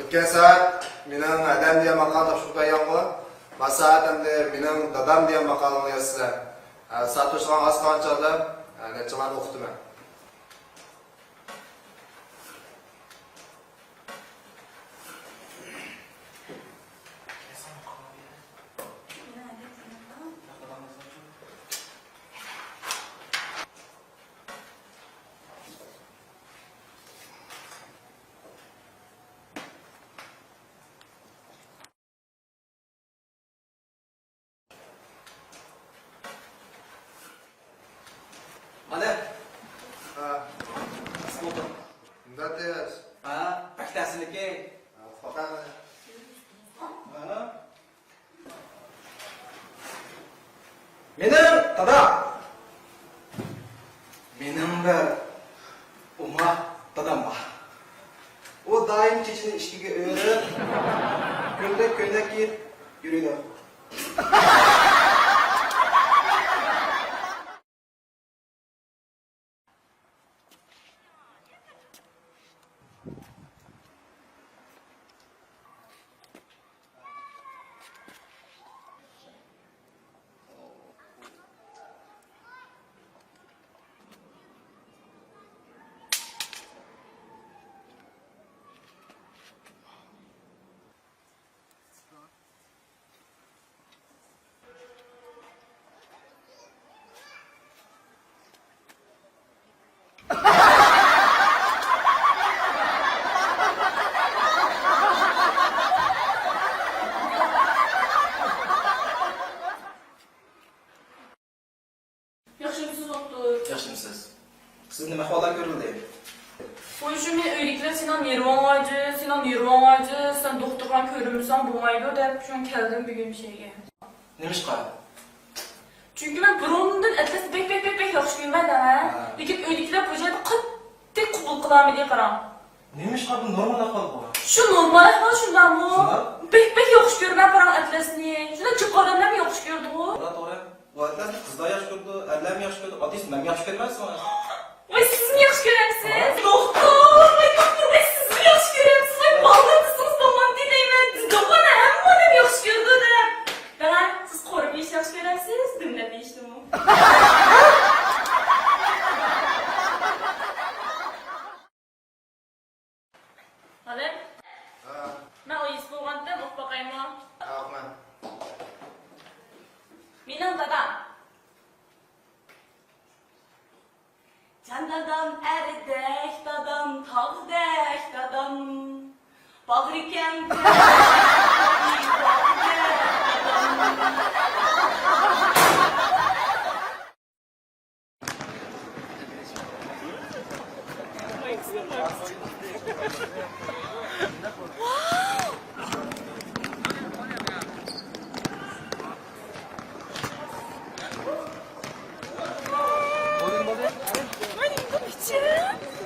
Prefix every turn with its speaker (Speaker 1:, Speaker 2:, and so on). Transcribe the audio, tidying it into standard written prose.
Speaker 1: O'tgan saat mening adam degan maqom topshirib qo'ygan-ku. Bu saat endi mening dadam degan maqomni yozsizlar. Satoshgan oz qanchada necha marta o'qitdim.
Speaker 2: Mana.
Speaker 1: Sıkıldım. Bunda tez.
Speaker 2: Paktasiniki.
Speaker 1: Fakat
Speaker 2: Mening dada. Mening bir umma dadam bor. O doim kechini ishga o'rib, ko'ylak kiyib yuradi.
Speaker 3: Yaxshimisiz doktor?
Speaker 2: Yaxshimisiz. Siz nima ahvollar ko'rildi?
Speaker 3: Qo'yishim men uyliklar sening nervon aycı, sen doktordan ko'rinmisan bo'lmaydi deb shun keldim bugun şeyga.
Speaker 2: Nima ish qiladi?
Speaker 3: Çünkü ben burundan atlas bek yaxshi ko'rmadim ha. Lekin uyliklar bu yerda qattiq qubul qilamiz deb qaram.
Speaker 2: Nima ish qiladi? Normal ahvol bu.
Speaker 3: Şu normal ahvol shundanmi? Bek yaxshi ko'rman param atlasni. Shunda chiqqanimdan yaxshi ko'rdi u.
Speaker 2: To'g'ri. Bu atlas qizlar yaxshi ko'rdi, erlar yaxshi ko'rdi, otist men yaxshi ko'rmasman.
Speaker 3: Voy siz mi yaxshi ko'rasiz? Doktor, siz mi yaxshi ko'rasiz? Voy bog'liqsiz tomon deyman. Doktorlar hammadan yaxshi ko'rdi deb. Mana siz qo'rib yaxshi ko'rasiz, dinlab deyishdimi? Hadi. Ben o ismi oğlandan ok bakayım o.
Speaker 1: Ahmet.
Speaker 3: Benim dadam. Can dadam erdek dadam, tağdek dadam. Bağırken Ay, bu biçim.